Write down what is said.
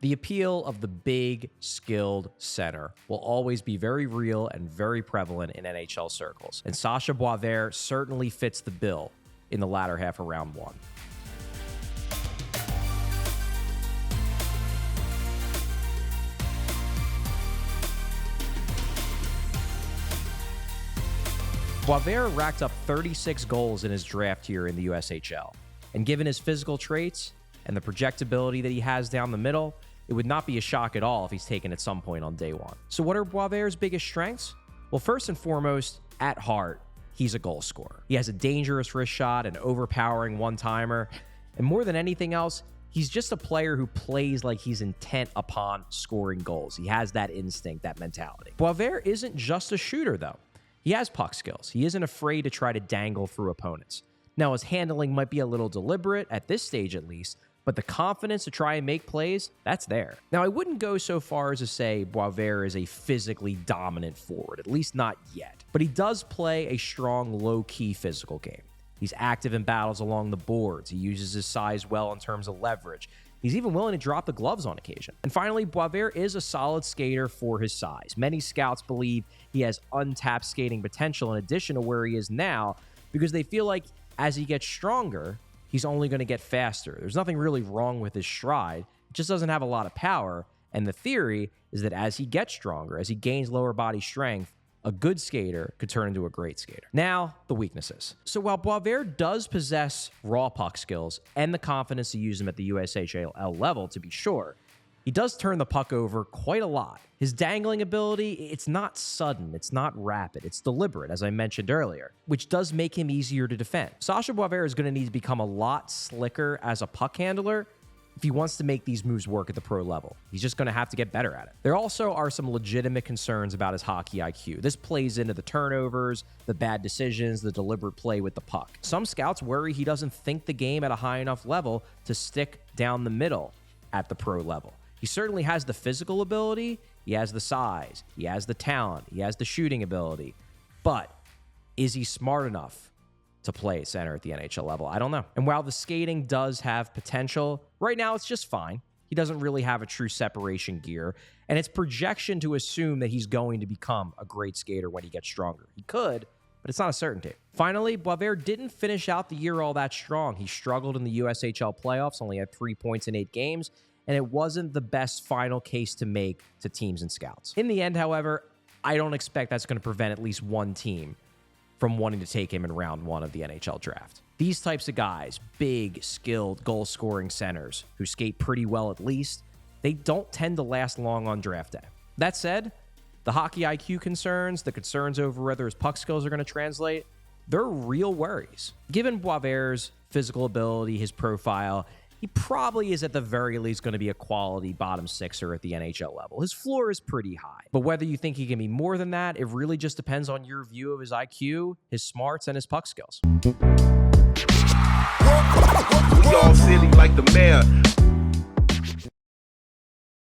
The appeal of the big, skilled center will always be very real and very prevalent in NHL circles, and Sacha Boisvert certainly fits the bill in the latter half of round one. Boisvert racked up 36 goals in his draft year in the USHL, and given his physical traits and the projectability that he has down the middle, it would not be a shock at all if he's taken at some point on day one. So what are Boisvert's biggest strengths? Well, first and foremost, at heart, he's a goal scorer. He has a dangerous wrist shot, an overpowering one-timer, and more than anything else, he's just a player who plays like he's intent upon scoring goals. He has that instinct, that mentality. Boisvert isn't just a shooter, though. He has puck skills. He isn't afraid to try to dangle through opponents. Now, his handling might be a little deliberate, at this stage at least, but the confidence to try and make plays, that's there. Now, I wouldn't go so far as to say Boisvert is a physically dominant forward, at least not yet. But he does play a strong, low-key physical game. He's active in battles along the boards. He uses his size well in terms of leverage. He's even willing to drop the gloves on occasion. And finally, Boisvert is a solid skater for his size. Many scouts believe he has untapped skating potential in addition to where he is now because they feel like as he gets stronger, he's only going to get faster. There's nothing really wrong with his stride. It just doesn't have a lot of power. And the theory is that as he gets stronger, as he gains lower body strength, a good skater could turn into a great skater. Now, the weaknesses. So while Boisvert does possess raw puck skills and the confidence to use them at the USHL level, to be sure, he does turn the puck over quite a lot. His dangling ability, it's not sudden, it's not rapid, it's deliberate, as I mentioned earlier, which does make him easier to defend. Sacha Boisvert is going to need to become a lot slicker as a puck handler if he wants to make these moves work at the pro level. He's just going to have to get better at it. There also are some legitimate concerns about his hockey IQ. This plays into the turnovers, the bad decisions, the deliberate play with the puck. Some scouts worry he doesn't think the game at a high enough level to stick down the middle at the pro level. He certainly has the physical ability, he has the size, he has the talent, he has the shooting ability, but is he smart enough to play center at the NHL level? I don't know. And while the skating does have potential, right now it's just fine. He doesn't really have a true separation gear, and it's projection to assume that he's going to become a great skater when he gets stronger. He could, but it's not a certainty. Finally, Boisvert didn't finish out the year all that strong. He struggled in the USHL playoffs, only had 3 points in 8 games, and it wasn't the best final case to make to teams and scouts. In the end, however, I don't expect that's going to prevent at least one team from wanting to take him in round one of the NHL draft. These types of guys, big, skilled, goal-scoring centers who skate pretty well at least, they don't tend to last long on draft day. That said, the hockey IQ concerns, the concerns over whether his puck skills are going to translate, they're real worries. Given Boisvert's physical ability, his profile, he probably is at the very least going to be a quality bottom sixer at the NHL level. His floor is pretty high. But whether you think he can be more than that, it really just depends on your view of his IQ, his smarts, and his puck skills. We all silly like the mayor.